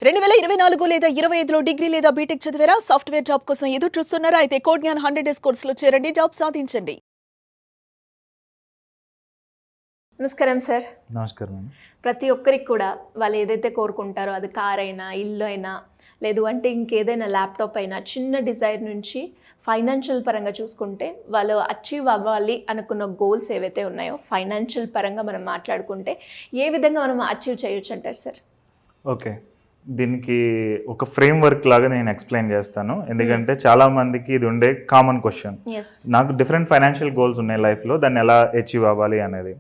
2024 లేదా 25లో డిగ్రీ లేదా బీటెక్ చదివారా? సాఫ్ట్‌వేర్ జాబ్ కోసం ఎదురు చూస్తున్నారా? అయితే కోడ్ జ్ఞాన్ 100 డేస్ కోర్సులో చేరండి. జాబ్ సాధించండి. నమస్కారం సార్. నమస్కారం. ప్రతి ఒక్కరికి కూడా వాళ్ళు ఏదైతే కోరుకుంటారో అది కార్ అయినా, ఇల్లు అయినా, లేదు అంటే ఇంకేదైనా ల్యాప్టాప్ అయినా, చిన్న డిజైర్ నుంచి ఫైనాన్షియల్ పరంగా చూసుకుంటే వాళ్ళు అచీవ్ అవ్వాలి అనుకున్న గోల్స్ ఏవైతే ఉన్నాయో ఫైనాన్షియల్ పరంగా మనం మాట్లాడుకుంటే ఏ విధంగా మనం అచీవ్ చేయొచ్చు అంటారు సార్? ఓకే, దీనికి ఒక ఫ్రేమ్వర్క్ లాగా నేను ఎక్స్ప్లెయిన్ చేస్తాను. ఎందుకంటే చాలా మందికి ఇది ఉండే కామన్ క్వశ్చన్. నాకు డిఫరెంట్ ఫైనాన్షియల్ గోల్స్ ఉన్నాయి లైఫ్లో, దాన్ని ఎలా అచీవ్ అవ్వాలి అనేది.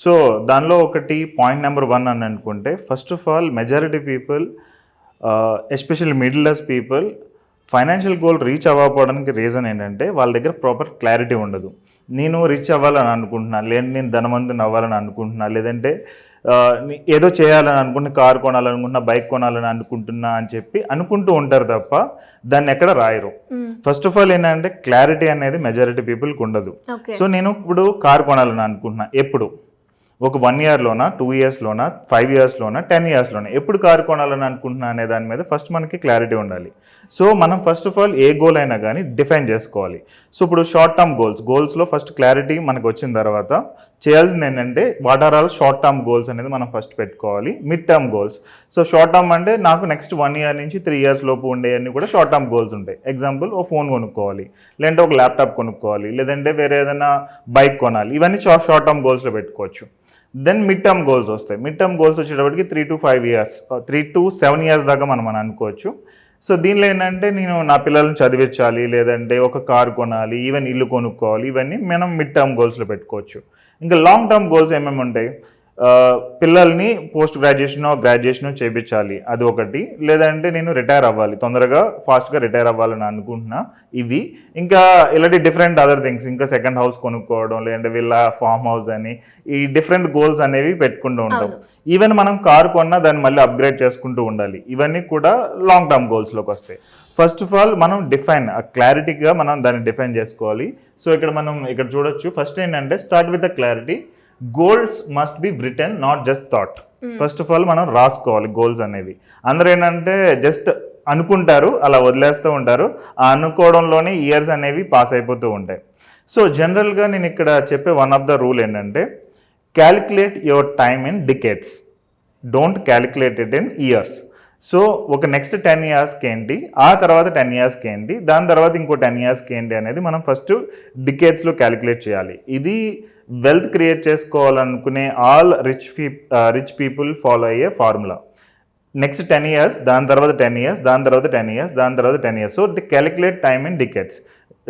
సో దానిలో ఒకటి పాయింట్ నెంబర్ 1 అని అనుకుంటే, first of all majority people, especially middle class people, financial goal reach అవ్వకపోవడానికి రీజన్ ఏంటంటే వాళ్ళ దగ్గర ప్రాపర్ క్లారిటీ ఉండదు. నేను రీచ్ అవ్వాలని అనుకుంటున్నా, లేదంటే నేను ధనవంతుని అవ్వాలని అనుకుంటున్నా, లేదంటే ఏదో చేయాలని అనుకుంటున్నా, కారు కొనాలనుకుంటున్నా, బైక్ కొనాలని అనుకుంటున్నా అని చెప్పి అనుకుంటూ ఉంటారు తప్ప దాన్ని ఎక్కడ రాయరు. ఫస్ట్ ఆఫ్ ఆల్ ఏంటంటే క్లారిటీ అనేది మెజారిటీ పీపుల్కి ఉండదు. సో నేను ఇప్పుడు కారు కొనాలని అనుకుంటున్నా, ఎప్పుడు ఒక 1 ఇయర్లోనా, 2 ఇయర్స్లోనా, 5 ఇయర్స్లోనా, 10 ఇయర్స్లోనా, ఎప్పుడు కారు కొనాలని అనుకుంటున్నా అనే దాని మీద ఫస్ట్ మనకి క్లారిటీ ఉండాలి. సో మనం ఫస్ట్ ఆఫ్ ఆల్ ఏ గోల్ అయినా కానీ డిఫైన్ చేసుకోవాలి. సో ఇప్పుడు షార్ట్ టర్మ్ గోల్స్లో ఫస్ట్ క్లారిటీ మనకు వచ్చిన తర్వాత చేయాల్సింది ఏంటంటే what are all short term goals అనేది మనం ఫస్ట్ పెట్టుకోవాలి. Mid term goals. So short term అంటే నాకు నెక్స్ట్ 1 ఇయర్ నుంచి 3 ఇయర్స్ లోపు ఉండేవన్నీ కూడా షార్ట్ టర్మ్ గోల్స్ ఉంటాయి. ఎగ్జాంపుల్, ఓ ఫోన్ కొనుక్కోవాలి, లేదంటే ఒక ల్యాప్టాప్ కొనుక్కోవాలి, లేదంటే వేరే ఏదైనా బైక్ కొనాలి. ఇవన్నీ షార్ట్ టర్మ్ గోల్స్లో పెట్టుకోవచ్చు. దెన్ మిడ్ టర్మ్ గోల్స్ వస్తాయి. మిడ్ టర్మ్ గోల్స్ వచ్చేటప్పటికి 3 to 5 ఇయర్స్, 3 to 7 ఇయర్స్ దాకా మనం అనుకోవచ్చు. సో దీనిలో ఏంటంటే నేను నా పిల్లల్ని చదివించాలి, లేదంటే ఒక కారు కొనాలి, ఈవెన్ ఇల్లు కొనుక్కోవాలి, ఇవన్నీ మనం మిడ్ టర్మ్ గోల్స్లో పెట్టుకోవచ్చు. ఇంకా లాంగ్ టర్మ్ గోల్స్ ఏమేమి ఉంటాయి? పిల్లల్ని పోస్ట్ గ్రాడ్యుయేషనో చేయించాలి, అది ఒకటి. లేదంటే నేను రిటైర్ అవ్వాలి, తొందరగా ఫాస్ట్గా రిటైర్ అవ్వాలని అనుకుంటున్నా, ఇవి. ఇంకా ఇలాంటి డిఫరెంట్ అదర్ థింగ్స్, ఇంకా సెకండ్ హౌస్ కొనుక్కోవడం, లేదంటే వీళ్ళ ఫామ్ హౌస్ అని, ఈ డిఫరెంట్ గోల్స్ అనేవి పెట్టుకుంటూ ఉంటాం. ఈవెన్ మనం కారు కొన్నా దాన్ని మళ్ళీ అప్గ్రేడ్ చేసుకుంటూ ఉండాలి. ఇవన్నీ కూడా లాంగ్ టర్మ్ గోల్స్లోకి వస్తాయి. ఫస్ట్ ఆఫ్ ఆల్ మనం క్లారిటీగా మనం దాన్ని డిఫైన్ చేసుకోవాలి. సో ఇక్కడ చూడొచ్చు. ఫస్ట్ ఏంటంటే start with the clarity. Goals must be written, not just thought. First of all మనం రాసుకోవాలి గోల్స్ అనేవి. అందరూ ఏంటంటే జస్ట్ అనుకుంటారు, అలా వదిలేస్తూ ఉంటారు. ఆ అనుకోవడంలోనే ఇయర్స్ అనేవి పాస్ అయిపోతూ ఉంటాయి. సో జనరల్గా నేను ఇక్కడ చెప్పే వన్ ఆఫ్ ద రూల్ ఏంటంటే, calculate your time in decades, don't calculate it in years. So ఒక నెక్స్ట్ 10 ఇయర్స్కి ఏంటి, ఆ తర్వాత 10 ఇయర్స్కి ఏంటి, దాని తర్వాత ఇంకో 10 ఇయర్స్కి ఏంటి అనేది మనం ఫస్ట్ డికేట్స్లో క్యాలిక్యులేట్ చేయాలి. ఇది వెల్త్ క్రియేట్ చేసుకోవాలనుకునే ఆల్ రిచ్ పీపుల్ ఫాలో అయ్యే ఫార్ములా. నెక్స్ట్ 10 ఇయర్స్, దాని తర్వాత 10 ఇయర్స్, దాని తర్వాత 10 ఇయర్స్, దాని తర్వాత 10 years. So calculate time in decades.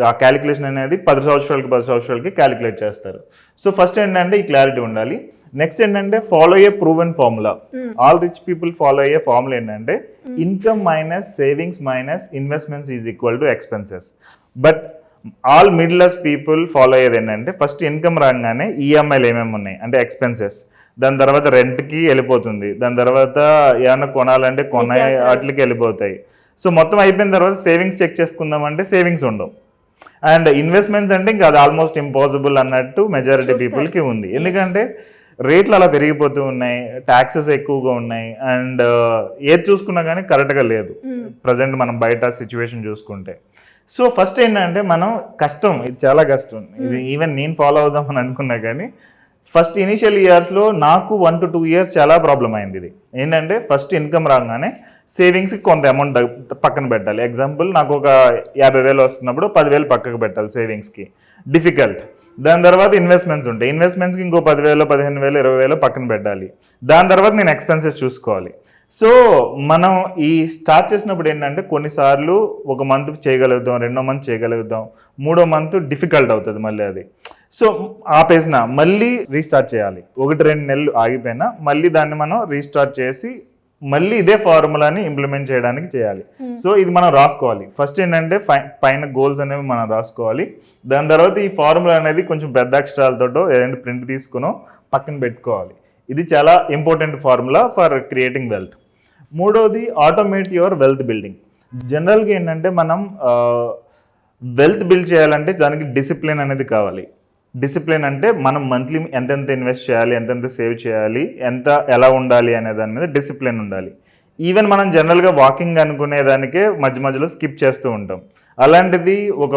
ఆ క్యాలిక్యులేషన్ అనేది 10 సంవత్సరాలకి క్యాలిక్యులేట్ చేస్తారు. సో ఫస్ట్ ఏంటంటే ఈ క్లారిటీ ఉండాలి. నెక్స్ట్ ఏంటంటే ఫాలో అయ్యే proven formula. All rich people follow అయ్యే ఫార్ములా ఏంటంటే income minus savings minus investments is equal to expenses. But all middle class people follow అయ్యేది ఏంటంటే ఫస్ట్ ఇన్కమ్ రాగానే ఈఎంఐలు ఏమేమి ఉన్నాయి అంటే ఎక్స్పెన్సెస్, దాని తర్వాత రెంట్కి వెళ్ళిపోతుంది, దాని తర్వాత ఏమన్నా కొనాలంటే వాటికి వెళ్ళిపోతాయి. సో మొత్తం అయిపోయిన తర్వాత సేవింగ్స్ చెక్ చేసుకుందామంటే సేవింగ్స్ ఉండవు. అండ్ ఇన్వెస్ట్మెంట్స్ అంటే ఇంకా అది ఆల్మోస్ట్ ఇంపాసిబుల్ అన్నట్టు మెజారిటీ పీపుల్కి ఉంది. ఎందుకంటే రేట్లు అలా పెరిగిపోతూ ఉన్నాయి, ట్యాక్సెస్ ఎక్కువగా ఉన్నాయి, అండ్ ఏది చూసుకున్నా కానీ కరెక్ట్గా లేదు ప్రజెంట్ మనం బయట సిచ్యువేషన్ చూసుకుంటే. సో ఫస్ట్ ఏంటంటే మనం కష్టం, ఇది చాలా కష్టం. ఇది ఈవెన్ నేను ఫాలో అవుదామని అనుకున్నా కానీ ఫస్ట్ ఇనిషియల్ ఇయర్స్లో నాకు 1 to 2 ఇయర్స్ చాలా ప్రాబ్లం అయింది. ఇది ఏంటంటే ఫస్ట్ ఇన్కమ్ రాగానే సేవింగ్స్కి కొంత అమౌంట్ పక్కన పెట్టాలి. ఎగ్జాంపుల్, నాకు ఒక 50,000 వస్తున్నప్పుడు 10,000 పక్కకు పెట్టాలి సేవింగ్స్కి, డిఫికల్ట్. దాని తర్వాత ఇన్వెస్ట్మెంట్స్ ఉంటాయి, ఇన్వెస్ట్మెంట్స్కి ఇంకో 10,000, 15,000, 20,000 పక్కన పెట్టాలి. దాని తర్వాత నేను ఎక్స్పెన్సెస్ చూసుకోవాలి. సో మనం ఈ స్టార్ట్ చేసినప్పుడు ఏంటంటే కొన్నిసార్లు ఒక మంత్ చేయగలుగుతాం, 2వ మంత్ చేయగలుగుతాం, 3వ మంత్ డిఫికల్ట్ అవుతుంది మళ్ళీ అది. సో ఆపేసిన మళ్ళీ రీస్టార్ట్ చేయాలి. 1-2 నెలలు ఆగిపోయినా మళ్ళీ దాన్ని మనం రీస్టార్ట్ చేసి మళ్ళీ ఇదే ఫార్ములాని ఇంప్లిమెంట్ చేయడానికి చేయాలి. సో ఇది మనం రాసుకోవాలి. ఫస్ట్ ఏంటంటే పైన గోల్స్ అనేవి మనం రాసుకోవాలి. దాని తర్వాత ఈ ఫార్ములా అనేది కొంచెం పెద్ద అక్షరాలతో ఏదైనా ప్రింట్ తీసుకునో పక్కన పెట్టుకోవాలి. ఇది చాలా important formula for creating wealth. మూడోది ఆటోమేట్ యువర్ వెల్త్ బిల్డింగ్. జనరల్గా ఏంటంటే మనం వెల్త్ బిల్డ్ చేయాలంటే దానికి డిసిప్లిన్ అనేది కావాలి. డిసిప్లిన్ అంటే మనం మంత్లీ ఎంతెంత ఇన్వెస్ట్ చేయాలి, ఎంతెంత సేవ్ చేయాలి, ఎలా ఉండాలి అనే దాని మీద డిసిప్లిన్ ఉండాలి. ఈవెన్ మనం జనరల్గా వాకింగ్ అనుకునే దానికే మధ్య మధ్యలో స్కిప్ చేస్తూ ఉంటాం. అలాంటిది ఒక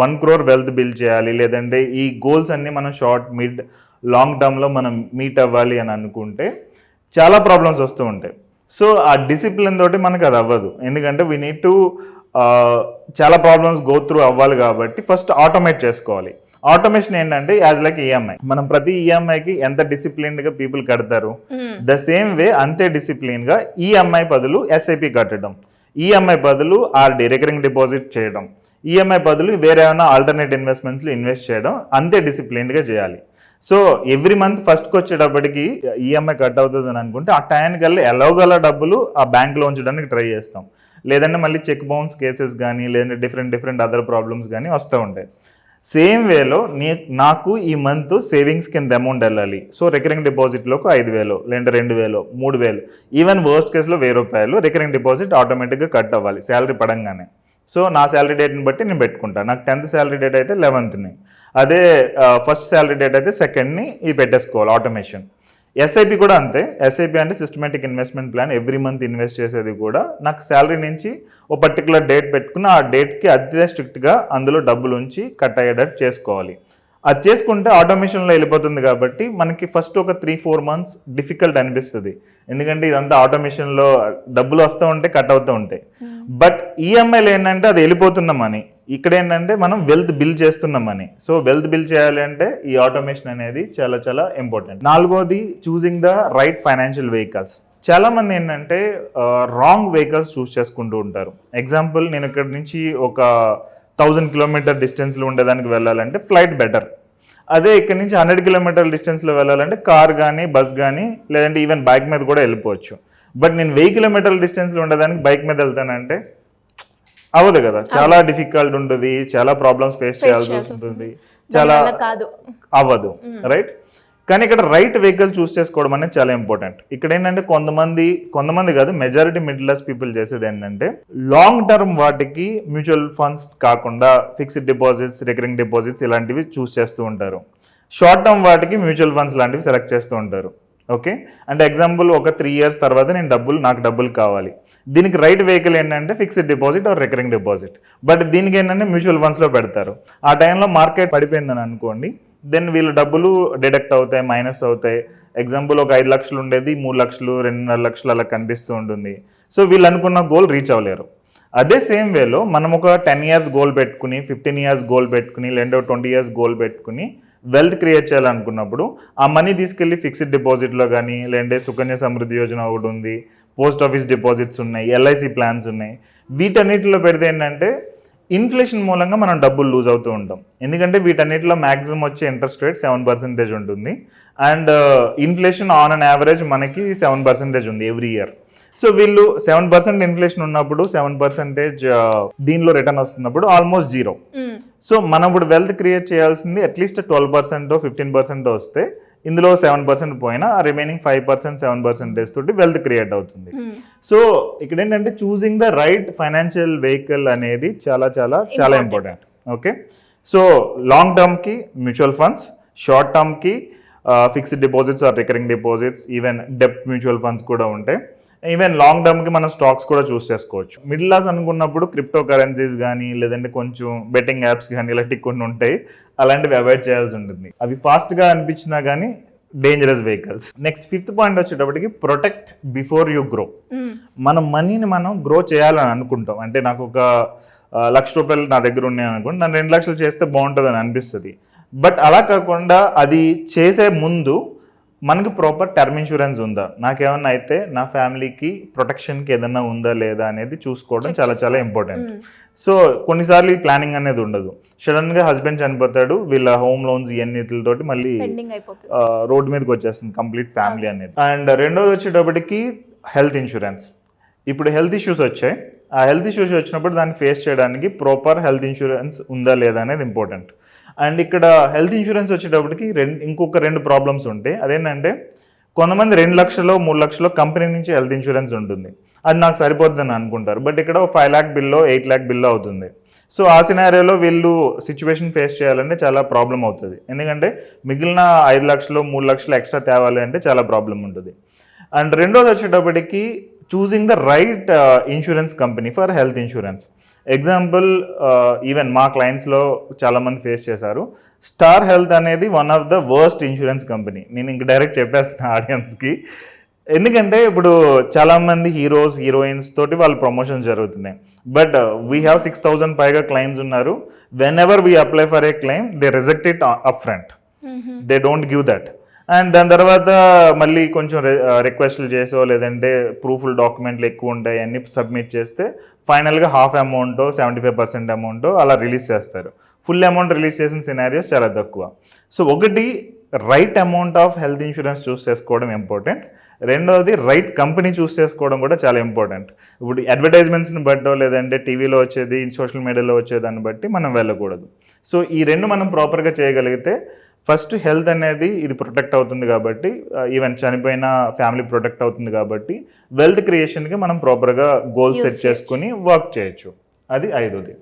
1 crore వెల్త్ బిల్డ్ చేయాలి, లేదంటే ఈ గోల్స్ అన్ని మనం షార్ట్ మిడ్ లాంగ్ టర్మ్లో మనం మీట్ అవ్వాలి అని అనుకుంటే చాలా ప్రాబ్లమ్స్ వస్తూ ఉంటాయి. సో ఆ డిసిప్లిన్ తోటి మనకు అది అవ్వదు, ఎందుకంటే వీ నీడ్ టు చాలా ప్రాబ్లమ్స్ గో త్రూ అవ్వాలి కాబట్టి ఫస్ట్ ఆటోమేట్ చేసుకోవాలి. ఆటోమేషన్ ఏంటంటే యాజ్ లైక్ ఈఎంఐ, మనం ప్రతి ఈఎంఐకి ఎంత డిసిప్లిన్డ్గా పీపుల్ కడతారు, ద సేమ్ వే అంతే డిసిప్లిన్గా ఈఎంఐ బదులు ఎస్ఐపి కట్టడం, ఈఎంఐ బదులు ఆర్డి రికరింగ్ డిపాజిట్ చేయడం, ఈఎంఐ బదులు వేరే ఏమైనా ఆల్టర్నేట్ ఇన్వెస్ట్మెంట్స్లో ఇన్వెస్ట్ చేయడం అంతే డిసిప్లిన్డ్గా చేయాలి. సో ఎవ్రీ మంత్ ఫస్ట్కి వచ్చేటప్పటికి ఈఎంఐ కట్ అవుతుంది అని అనుకుంటే ఆ టైంకల్లా ఎలాగల డబ్బులు ఆ బ్యాంక్లో ఉంచడానికి ట్రై చేస్తాం, లేదంటే మళ్ళీ చెక్ బౌన్స్ కేసెస్ కానీ లేదంటే డిఫరెంట్ అదర్ ప్రాబ్లమ్స్ కానీ వస్తూ ఉంటాయి. సేమ్ వేలో నాకు ఈ మంత్ సేవింగ్స్ కింద అమౌంట్ వెళ్ళాలి. సో రికరింగ్ డిపాజిట్లోకి 5,000 లేదంటే 2,000 3,000 ఈవెన్ వర్స్ట్ కేసులో 1,000 రూపాయలు రికరింగ్ డిపాజిట్ ఆటోమేటిక్గా కట్ అవ్వాలి శాలరీ పడంగానే. సో నా శాలరీ డేట్ని బట్టి నేను పెట్టుకుంటాను. నాకు 10th శాలరీ డేట్ అయితే 11th, అదే ఫస్ట్ శాలరీ డేట్ అయితే 2nd ఇది పెట్టేసుకోవాలి ఆటోమేషన్. ఎస్ఐపి కూడా అంతే. ఎస్ఐపి అంటే systematic investment plan, every month invest చేసేది కూడా నాకు శాలరీ నుంచి ఒక పర్టికులర్ డేట్ పెట్టుకుని ఆ డేట్కి అదే స్ట్రిక్ట్గా అందులో డబ్బులు ఉంచి కట్ అయ్యేటట్టు చేసుకోవాలి. అది చేసుకుంటే ఆటోమేషన్లో వెళ్ళిపోతుంది కాబట్టి మనకి ఫస్ట్ ఒక 3-4 months డిఫికల్ట్ అనిపిస్తుంది, ఎందుకంటే ఇదంతా ఆటోమేషన్లో డబ్బులు వస్తూ ఉంటాయి, కట్ అవుతూ ఉంటాయి. బట్ ఈఎంఐలో ఏంటంటే అది వెళ్ళిపోతున్న మనీ, ఇక్కడ ఏంటంటే మనం వెల్త్ బిల్డ్ చేస్తున్నాం మనీ. సో వెల్త్ బిల్డ్ చేయాలి అంటే ఈ ఆటోమేషన్ అనేది చాలా చాలా ఇంపార్టెంట్. 4వది choosing the right financial vehicles. చాలా మంది ఏంటంటే రాంగ్ వెహికల్స్ చూస్ చేసుకుంటూ ఉంటారు. ఎగ్జాంపుల్, నేను ఇక్కడ నుంచి ఒక 1000 kilometer డిస్టెన్స్లో ఉండేదానికి వెళ్ళాలంటే ఫ్లైట్ బెటర్. అదే ఇక్కడ నుంచి 100 kilometer డిస్టెన్స్లో వెళ్ళాలంటే కార్ కానీ బస్ కానీ లేదంటే ఈవెన్ బైక్ మీద కూడా వెళ్ళిపోవచ్చు. బట్ నేను 1000 kilometer డిస్టెన్స్లో ఉండేదానికి బైక్ మీద వెళ్తానంటే అవ్వదు కదా, చాలా డిఫికల్ట్ ఉంటుంది, చాలా ప్రాబ్లమ్స్ ఫేస్ చేయాల్సి వస్తుంది, చాలా అవ్వదు, రైట్? కానీ ఇక్కడ రైట్ వెహికల్ చూస్ చేసుకోవడం అనేది చాలా ఇంపార్టెంట్. ఇక్కడ ఏంటంటే కొంతమంది కాదు, మెజారిటీ మిడిల్ క్లాస్ పీపుల్ చేసేది ఏంటంటే లాంగ్ టర్మ్ వాటికి మ్యూచువల్ ఫండ్స్ కాకుండా ఫిక్స్డ్ డిపాజిట్స్, రికరింగ్ డిపాజిట్స్ ఇలాంటివి చూస్ చేస్తూ ఉంటారు. షార్ట్ టర్మ్ వాటికి మ్యూచువల్ ఫండ్స్ లాంటివి సెలెక్ట్ చేస్తూ ఉంటారు. ఓకే, అంటే ఎగ్జాంపుల్ ఒక 3 years తర్వాత నాకు డబ్బులు కావాలి, దీనికి రైట్ వెహికల్ ఏంటంటే fixed deposit are recurring deposit. But దీనికి ఏంటంటే మ్యూచువల్ ఫండ్స్లో పెడతారు. ఆ టైంలో మార్కెట్ పడిపోయిందని అనుకోండి, దెన్ వీళ్ళ డబ్బులు డిడక్ట్ అవుతాయి, మైనస్ అవుతాయి. ఎగ్జాంపుల్ ఒక 5 లక్షలు ఉండేది 3 లక్షలు 2.5 లక్షలు అలా కనిపిస్తూ ఉంటుంది. సో వీళ్ళు అనుకున్న గోల్ రీచ్ అవ్వలేరు. అదే సేమ్ వేలో మనం ఒక 10 years గోల్ పెట్టుకుని, 15 years గోల్ పెట్టుకుని, లేదంటే 20 years గోల్ పెట్టుకుని వెల్త్ క్రియేట్ చేయాలనుకున్నప్పుడు ఆ మనీ తీసుకెళ్ళి ఫిక్స్డ్ డిపాజిట్లో కానీ, లేదంటే సుకన్య సమృద్ధి యోజన ఒకటి ఉంది, పోస్ట్ ఆఫీస్ డిపాజిట్స్ ఉన్నాయి, ఎల్ఐసి ప్లాన్స్ ఉన్నాయి, వీటన్నిటిలో పెడితే ఏంటంటే ఇన్ఫ్లేషన్ మూలంగా మనం డబ్బులు లూజ్ అవుతూ ఉంటాం. ఎందుకంటే వీటన్నిటిలో మ్యాక్సిమం వచ్చే ఇంట్రెస్ట్ రేట్ 7% ఉంటుంది. And inflation on an average మనకి 7% ఉంది ఎవ్రీ ఇయర్. సో వీళ్ళు 7% ఇన్ఫ్లేషన్ ఉన్నప్పుడు 7% దీనిలో రిటర్న్ వస్తున్నప్పుడు ఆల్మోస్ట్ 0. సో మనం ఇప్పుడు వెల్త్ క్రియేట్ చేయాల్సింది అట్లీస్ట్ 12% 15% వస్తే ఇందులో 7% పోయినా ఆ రిమైనింగ్ 5% 7% తోటి వెల్త్ క్రియేట్ అవుతుంది. సో ఇక్కడ ఏంటంటే choosing the right financial vehicle అనేది చాలా చాలా చాలా ఇంపార్టెంట్. ఓకే, సో లాంగ్ టర్మ్కి మ్యూచువల్ ఫండ్స్, షార్ట్ టర్మ్కి fixed deposits or recurring deposits, even డెప్ట్ మ్యూచువల్ ఫండ్స్ కూడా ఉంటాయి. ఈవెన్ లాంగ్ టర్మ్కి మనం స్టాక్స్ కూడా చూస్ చేసుకోవచ్చు. మిడిల్ క్లాస్ అనుకున్నప్పుడు క్రిప్టో కరెన్సీస్ కానీ, లేదంటే కొంచెం బెట్టింగ్ యాప్స్ కానీ ఇలాంటి కొన్ని ఉంటాయి, అలాంటివి అవాయిడ్ చేయాల్సి ఉంటుంది. అవి ఫాస్ట్గా అనిపించినా కానీ dangerous vehicles. Next 5th point వచ్చేటప్పటికి ప్రొటెక్ట్ బిఫోర్ యూ గ్రో. మన మనీని మనం గ్రో చేయాలని అనుకుంటాం. అంటే నాకు ఒక 1,00,000 రూపాయలు నా దగ్గర ఉన్నాయి అనుకోండి, నన్ను 2 లక్షలు చేస్తే బాగుంటుంది అని అనిపిస్తుంది. బట్ అలా కాకుండా అది చేసే ముందు మనకి ప్రాపర్ టర్మ్ ఇన్సూరెన్స్ ఉందా, నాకేమన్నా అయితే నా ఫ్యామిలీకి ప్రొటెక్షన్కి ఏదన్నా ఉందా లేదా అనేది చూసుకోవడం చాలా చాలా ఇంపార్టెంట్. సో కొన్నిసార్లు ఈ ప్లానింగ్ అనేది ఉండదు, సడన్గా హస్బెండ్ చనిపోతాడు, వీళ్ళ హోమ్ లోన్స్ ఇవన్నిటితోటి మళ్ళీ రోడ్ మీదకి వచ్చేస్తుంది కంప్లీట్ ఫ్యామిలీ అనేది. అండ్ రెండోది వచ్చేటప్పటికి హెల్త్ ఇన్సూరెన్స్. ఇప్పుడు హెల్త్ ఇష్యూస్ వచ్చాయి, ఆ హెల్త్ ఇష్యూస్ వచ్చినప్పుడు దాన్ని ఫేస్ చేయడానికి ప్రాపర్ హెల్త్ ఇన్సూరెన్స్ ఉందా లేదా అనేది ఇంపార్టెంట్. అండ్ ఇక్కడ హెల్త్ ఇన్సూరెన్స్ వచ్చేటప్పటికి ఇంకొక 2 ప్రాబ్లమ్స్ ఉంటాయి. అదేంటంటే కొంతమంది 2 లక్షలు 3 లక్షలు కంపెనీ నుంచి హెల్త్ ఇన్సూరెన్స్ ఉంటుంది, అది నాకు సరిపోతుందని అనుకుంటారు. బట్ ఇక్కడ 5 lakh బిల్లో 8 lakh బిల్లో అవుతుంది. సో ఆ సినారియోలో వీళ్ళు సిచ్యువేషన్ ఫేస్ చేయాలంటే చాలా ప్రాబ్లం అవుతుంది. ఎందుకంటే మిగిలిన 5 లక్షలు 3 లక్షలు ఎక్స్ట్రా తేవాలి అంటే చాలా ప్రాబ్లం ఉంటుంది. అండ్ రెండోది వచ్చేటప్పటికి choosing the right insurance company for health insurance. Example even మా క్లయింట్స్లో చాలామంది ఫేస్ చేశారు. స్టార్ హెల్త్ అనేది one of the worst insurance company. నేను ఇంక డైరెక్ట్ చెప్పేస్తాను ఆడియన్స్కి. ఎందుకంటే ఇప్పుడు చాలామంది హీరోస్ హీరోయిన్స్ తోటి వాళ్ళ ప్రమోషన్స్ జరుగుతున్నాయి. బట్ వీ హ్యావ్ 6,000 పైగా క్లైమ్స్ ఉన్నారు. When ever we apply for a claim they reject it up front. They don't give that. And దాని తర్వాత మళ్ళీ కొంచెం రిక్వెస్ట్లు చేసో లేదంటే ప్రూఫ్లు డాక్యుమెంట్లు ఎక్కువ ఉంటాయి అన్ని సబ్మిట్ చేస్తే ఫైనల్గా హాఫ్ అమౌంటో 75% అమౌంటో అలా రిలీజ్ చేస్తారు. ఫుల్ అమౌంట్ రిలీజ్ చేసిన సినారియోస్ చాలా తక్కువ. సో ఒకటి right amount of health insurance choose చేసుకోవడం ఇంపార్టెంట్. రెండవది రైట్ కంపెనీ చూస్ చేసుకోవడం కూడా చాలా ఇంపార్టెంట్. ఇప్పుడు అడ్వర్టైజ్మెంట్స్ని బట్టో లేదంటే టీవీలో వచ్చేది సోషల్ మీడియాలో వచ్చేదాన్ని బట్టి మనం వెళ్ళకూడదు. సో ఈ రెండు మనం ప్రాపర్గా చేయగలిగితే ఫస్ట్ హెల్త్ అనేది ఇది ప్రొటెక్ట్ అవుతుంది కాబట్టి, ఈవెన్ చనిపోయిన ఫ్యామిలీ ప్రొటెక్ట్ అవుతుంది కాబట్టి వెల్త్ క్రియేషన్కి మనం ప్రాపర్గా గోల్ సెట్ చేసుకుని వర్క్ చేయొచ్చు. అది 5వది.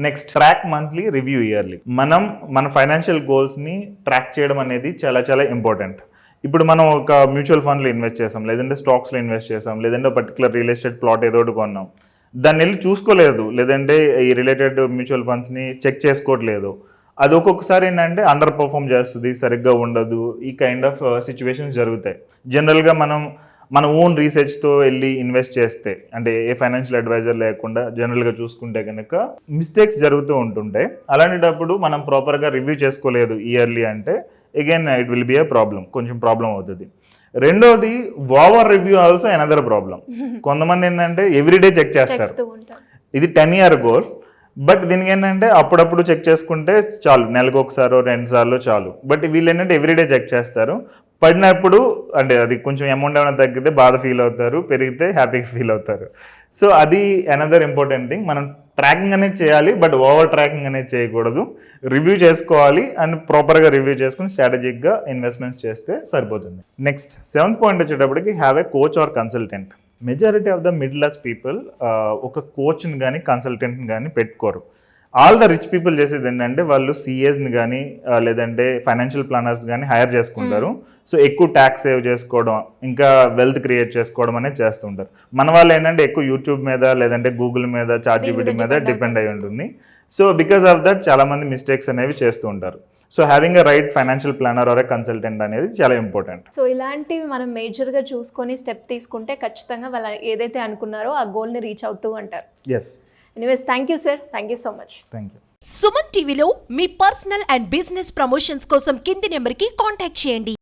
Next track monthly, review yearly. మనం మన ఫైనాన్షియల్ గోల్స్ని ట్రాక్ చేయడం అనేది చాలా చాలా ఇంపార్టెంట్. ఇప్పుడు మనం ఒక మ్యూచువల్ ఫండ్లో ఇన్వెస్ట్ చేసాం, లేదంటే స్టాక్స్లో ఇన్వెస్ట్ చేసాం, లేదంటే పర్టికులర్ రియల్ ఎస్టేట్ ప్లాట్ ఏదో ఒకటి కొన్నాం, దాన్ని వెళ్ళి చూసుకోలేదు, లేదంటే ఈ రిలేటెడ్ మ్యూచువల్ ఫండ్స్ని చెక్ చేసుకోవట్లేదు. అది ఒక్కొక్కసారి ఏంటంటే అండర్ పర్ఫామ్ చేస్తుంది, సరిగ్గా ఉండదు. ఈ కైండ్ ఆఫ్ సిచ్యువేషన్స్ జరుగుతాయి. జనరల్గా మనం మన ఓన్ రీసెర్చ్తో వెళ్ళి ఇన్వెస్ట్ చేస్తే, అంటే ఏ ఫైనాన్షియల్ అడ్వైజర్ లేకుండా జనరల్గా చూసుకుంటే కనుక మిస్టేక్స్ జరుగుతూ ఉంటుంటాయి. అలాంటప్పుడు మనం ప్రాపర్గా రివ్యూ చేసుకోలేదు ఇయర్లీ అంటే again it will be A problem, కొంచెం ప్రాబ్లం అవుతుంది. రెండోది over review also another problem. కొంతమంది ఏంటంటే ఎవ్రీడే చెక్ చేస్తారు. ఇది 10-year గోల్. బట్ దీనికి ఏంటంటే అప్పుడప్పుడు చెక్ చేసుకుంటే చాలు, నెలకు ఒకసారో 2 సార్లు చాలు. బట్ వీళ్ళు ఏంటంటే ఎవ్రీడే చెక్ చేస్తారు. పడినప్పుడు అంటే అది కొంచెం అమౌంట్ ఏమైనా తగ్గితే బాధ ఫీల్ అవుతారు, పెరిగితే హ్యాపీగా ఫీల్ అవుతారు. సో అది అనదర్ ఇంపార్టెంట్ థింగ్. మనం ట్రాకింగ్ అనేది చేయాలి, బట్ ఓవర్ ట్రాకింగ్ అనేది చేయకూడదు. రివ్యూ చేసుకోవాలి అండ్ ప్రాపర్గా రివ్యూ చేసుకుని స్ట్రాటజిక్గా ఇన్వెస్ట్మెంట్స్ చేస్తే సరిపోతుంది. నెక్స్ట్ 7th పాయింట్ వచ్చేటప్పటికి have a coach or consultant. Majority of the middle class people ఒక కోచ్ని కానీ కన్సల్టెంట్ని కానీ పెట్టుకోరు. ఆల్ ద రిచ్ పీపుల్ చేసేది ఏంటంటే వాళ్ళు సిఏస్ని కానీ లేదంటే ఫైనాన్షియల్ ప్లానర్స్ కానీ హైర్ చేసుకుంటారు. సో ఎక్కువ ట్యాక్స్ సేవ్ చేసుకోవడం, ఇంకా వెల్త్ క్రియేట్ చేసుకోవడం అనేది చేస్తుంటారు. మన వాళ్ళు ఏంటంటే ఎక్కువ యూట్యూబ్ మీద లేదంటే గూగుల్ మీద చాట్‌జిపిటి మీద డిపెండ్ అయి ఉంటుంది. సో బికాస్ ఆఫ్ దట్ చాలా మంది మిస్టేక్స్ అనేవి చేస్తూ ఉంటారు. So having a right financial planner or a consultant అనేది చాలా ఇంపార్టెంట్. సో ఇలాంటివి మనం మేజర్గా చూసుకొని స్టెప్ తీసుకుంటే ఖచ్చితంగా వాళ్ళు ఏదైతే అనుకున్నారో ఆ గోల్ని రీచ్ అవుతూ అంటారు. Yes. Anyways thank you sir, thank you so much. Thank you. Suman టీవీలో మీ పర్సనల్ అండ్ బిజినెస్ ప్రమోషన్స్ కోసం కింది నెంబర్కి కాంటాక్ట్ చేయండి.